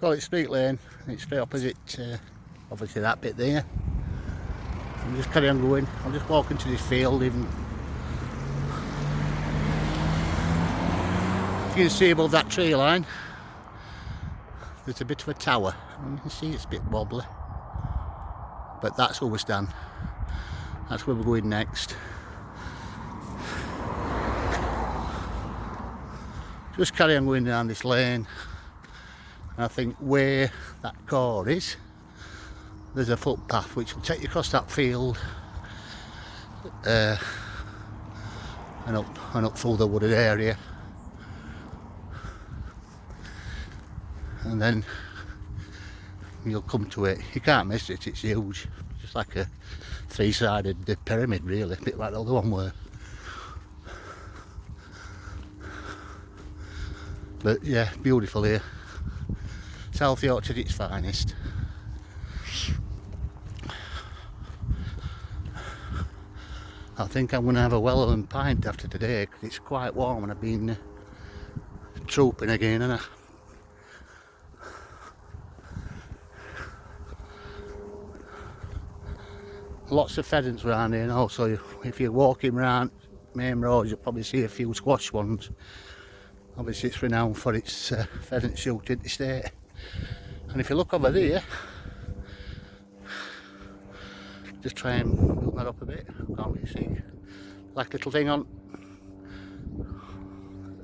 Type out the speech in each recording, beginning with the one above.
Call it Street Lane. It's straight opposite, obviously that bit there. And just carry on going. I'll just walk into this field. Even if you can see above that tree line, there's a bit of a tower. And you can see it's a bit wobbly. But that's Hoober Stand. That's where we're going next. Just carry on going down this lane. And I think where that car is, there's a footpath which will take you across that field and up through the wooded area, and then you'll come to it. You can't miss it, it's huge. Just like a three-sided pyramid really, a bit like the other one were. But yeah, beautiful here. South Yorkshire at its finest. I think I'm going to have a well-earned pint after today because it's quite warm and I've been trooping again, and lots of pheasants around here, and also if you're walking around main roads you'll probably see a few squash ones. Obviously it's renowned for its pheasant shooting in the state. And if you look over there, just try and build that up a bit. Can't really see. Like a little thing on.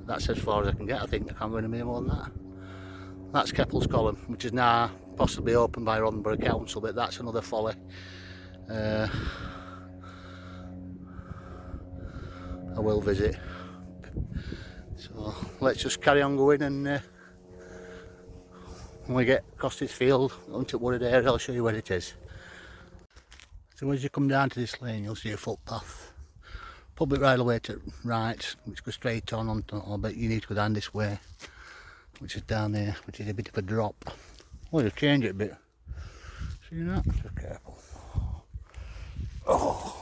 That's as far as I can get. I think I can't go any more than that. That's Keppel's Column, which is now possibly opened by Roddenborough Council, but that's another folly. I will visit. So let's just carry on going, and when we get across this field onto wooded area, I'll show you where it is. So as you come down to this lane, you'll see a footpath. Public right away to right, which goes straight on, but you need to go down this way, which is down there, which is a bit of a drop. Oh, you've changed it a bit. See that? Just careful. Oh.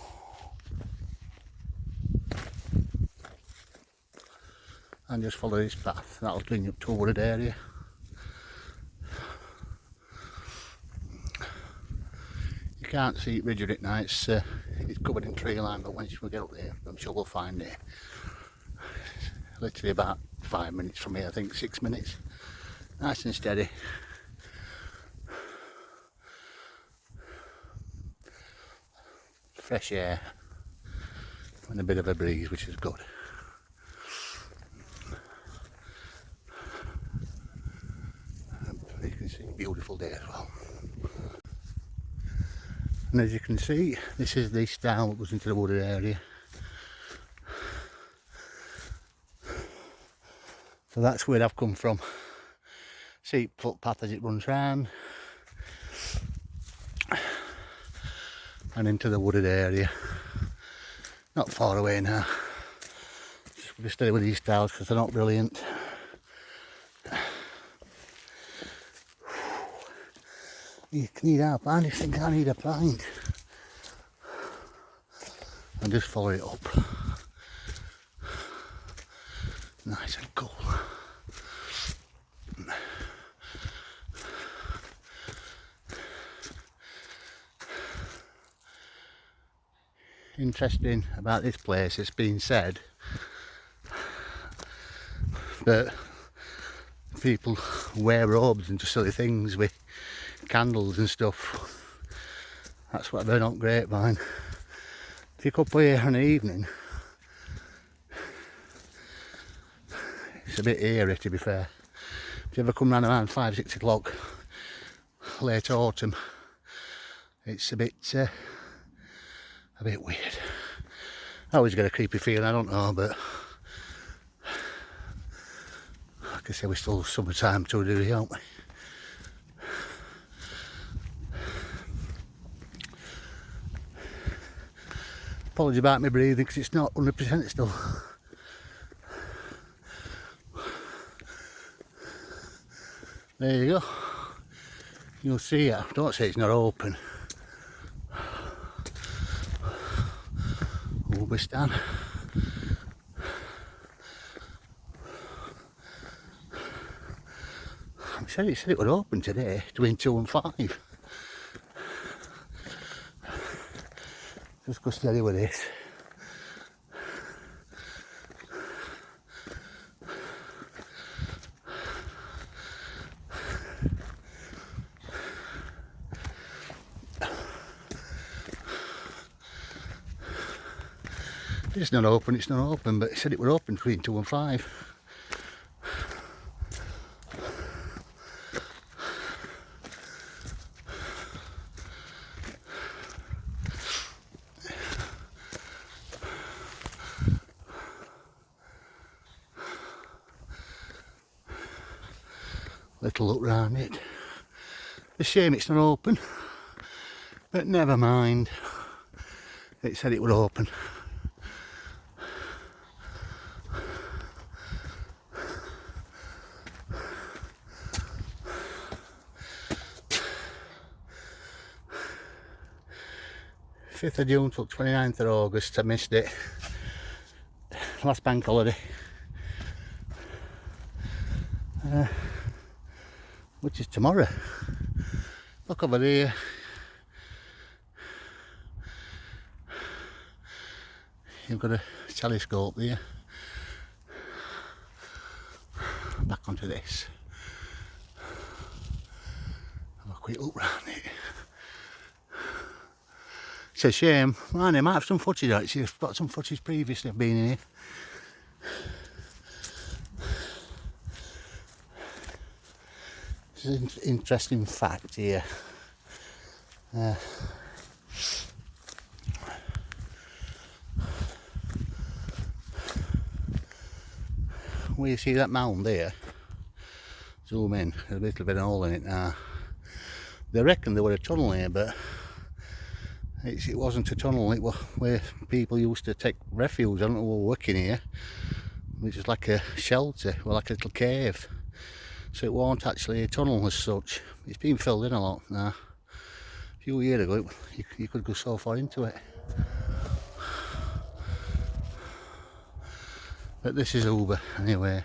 And just follow this path, that'll bring you up to a wooded area. You can't see it rigid at night, it's covered in tree line, but once we get up there, I'm sure we'll find it. Literally about 5 minutes from here, I think 6 minutes. Nice and steady. Fresh air and a bit of a breeze, which is good. You can see, beautiful day as well. And as you can see, this is the stile that goes into the wooded area. So that's where I've come from. See footpath as it runs round and into the wooded area. Not far away now. Just stay with these stiles because they're not brilliant. You need a pint, you think I need a pint. And just follow it up. Nice and cool. Interesting about this place, it's been said that people wear robes and do silly things with candles and stuff. That's what I've heard on grapevine. If you come up here in the evening, it's a bit eerie to be fair. If you ever come round around 5-6 o'clock, late autumn, it's a bit weird. I always get a creepy feeling, I don't know, but like I say, we're still summertime to do, aren't we? Apologies about my breathing because it's not 100% still. There you go. You'll see it. Don't say it's not open. Hoober Stand. It said it would open today between 2 and 5. Just go steady with this. It's not open, but it said it would open between 2 and 5. Little look round it. It's a shame it's not open, but never mind. It said it would open. June 5th till 29th of August, I missed it. Last bank holiday. Which is tomorrow. Look over there. You've got a telescope there. Back onto this. Have a quick look round it. It's a shame. Man, I might have some footage actually. I've got some footage previously of being in here. This is an interesting fact here. Where you see that mound there, zoom in, there's a little bit of a hole in it now. They reckon there were a tunnel here, but it wasn't a tunnel, it was where people used to take refuge. I don't know who were working here. It was like a shelter, well, like a little cave. So it wasn't actually a tunnel as such. It's been filled in a lot now. A few years ago, you could go so far into it. But this is Hoober anyway.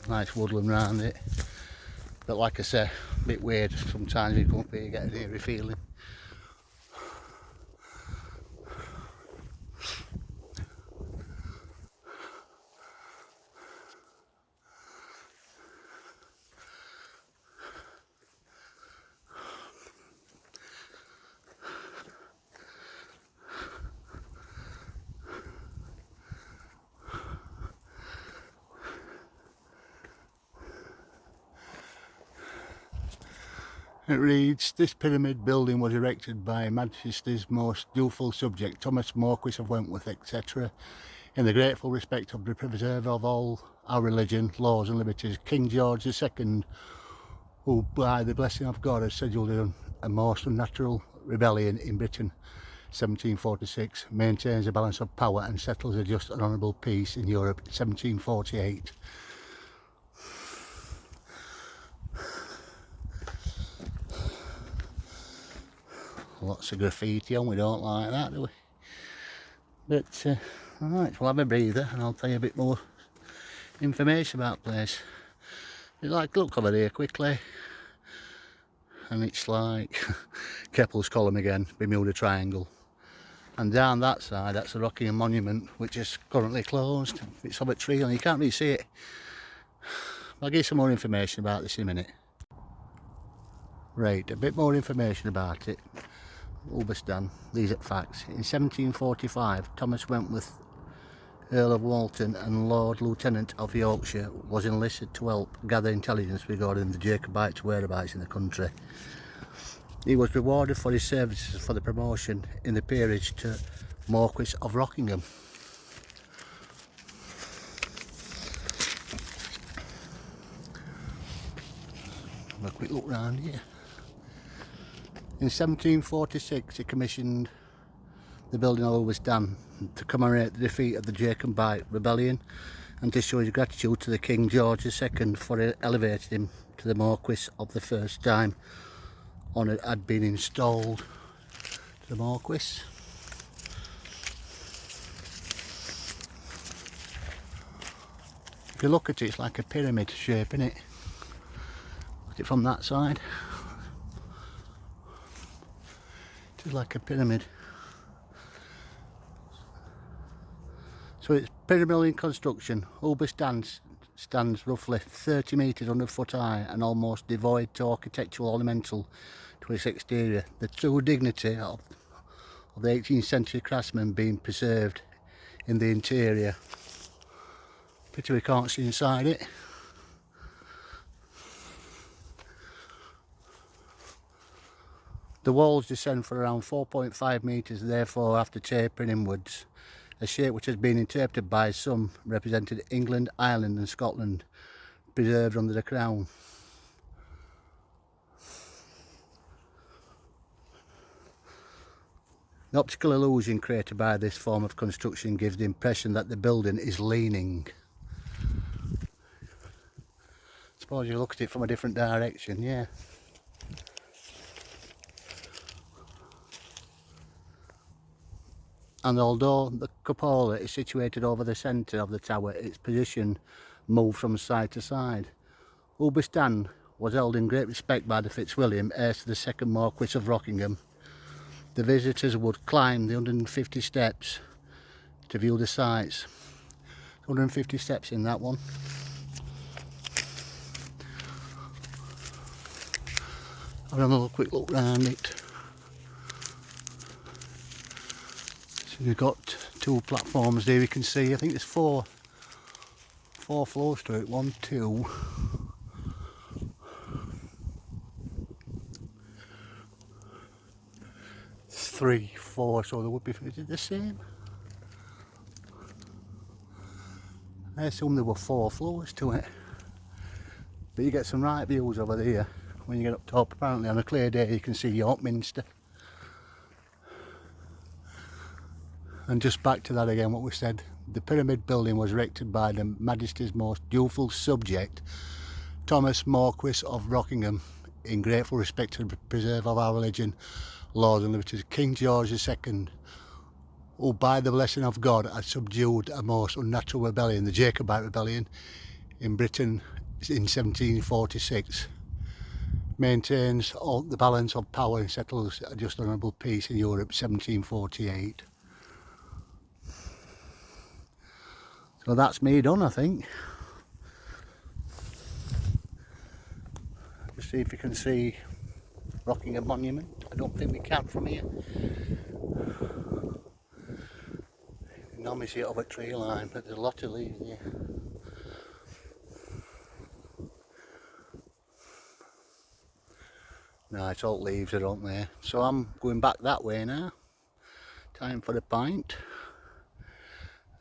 Nice woodland round it. But like I say, a bit weird sometimes you come up here, you get an eerie feeling. It reads, this pyramid building was erected by Majesty's most dutiful subject, Thomas Marquis of Wentworth, etc., in the grateful respect of the preserver of all our religion, laws and liberties, King George II, who by the blessing of God has scheduled a most unnatural rebellion in Britain, 1746, maintains a balance of power and settles a just and honourable peace in Europe, 1748. Lots of graffiti on, we don't like that, do we? But, alright, we'll have a breather and I'll tell you a bit more information about the place. You like look over there quickly, and it's like Keppel's Column again, Bermuda Triangle. And down that side, that's the Rockingham Monument, which is currently closed. It's on a tree and you can't really see it. I'll give you some more information about this in a minute. Right, a bit more information about it. Hoober Stand, these are facts. In 1745, Thomas Wentworth, Earl of Walton and Lord Lieutenant of Yorkshire, was enlisted to help gather intelligence regarding the Jacobites' whereabouts in the country. He was rewarded for his services for the promotion in the peerage to Marquis of Rockingham. Have a quick look round here. In 1746 he commissioned the building of Hoober Stand to commemorate the defeat of the Jacobite rebellion and to show his gratitude to the King George II for elevating him to the Marquis of the first time honour had been installed to the Marquis. If you look at it, it's like a pyramid shape, isn't it? it from that side. It's like a pyramid. So it's pyramidal in construction. Hoober Stand stands roughly 30 metres under foot high and almost devoid to architectural ornamental to its exterior. The true dignity of the 18th century craftsman being preserved in the interior. Pity we can't see inside it. The walls descend for around 4.5 metres, therefore after tapering inwards, a shape which has been interpreted by some represented England, Ireland and Scotland, preserved under the crown. The optical illusion created by this form of construction gives the impression that the building is leaning. Suppose you look at it from a different direction, yeah. And although the cupola is situated over the centre of the tower, its position moved from side to side. Hoober Stand was held in great respect by the Fitzwilliam, heir to the second Marquis of Rockingham. The visitors would climb the 150 steps to view the sights. 150 steps in that one. Have another quick look round it. So you've got two platforms there, you can see. I think there's four floors to it. 1, 2, 3, 4. So there would be, is it the same? I assume there were 4 floors to it. But you get some right views over there when you get up top. Apparently on a clear day you can see York Minster. And just back to that again, what we said, the pyramid building was erected by the Majesty's most dutiful subject, Thomas Marquis of Rockingham, in grateful respect to the preserve of our religion, laws and liberties. King George II, who by the blessing of God had subdued a most unnatural rebellion, the Jacobite rebellion, in Britain in 1746, maintains all the balance of power and settles a just honourable peace in Europe 1748. So that's me done, I think. Just see if you can see Rockingham Monument. I don't think we can from here. You can normally see it over tree line, but there's a lot of leaves here. No, it's all leaves, I don't there. So I'm going back that way now. Time for a pint.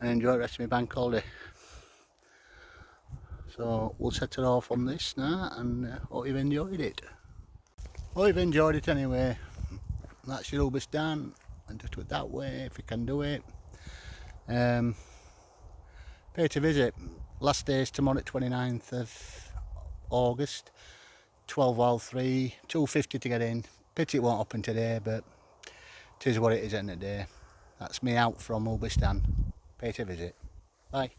And enjoy the rest of my bank holiday. So we'll set it off on this now, and hope you've enjoyed it. Hope you've enjoyed it anyway. That's your Hoober Stand, and just do it that way if you can do it. Pay to visit. Last day is tomorrow, 29th of August. 12 while 3, £2.50 to get in. Pity it won't open today, but it is what it is at the end of the day. That's me out from Hoober Stand. Pay to visit. Bye.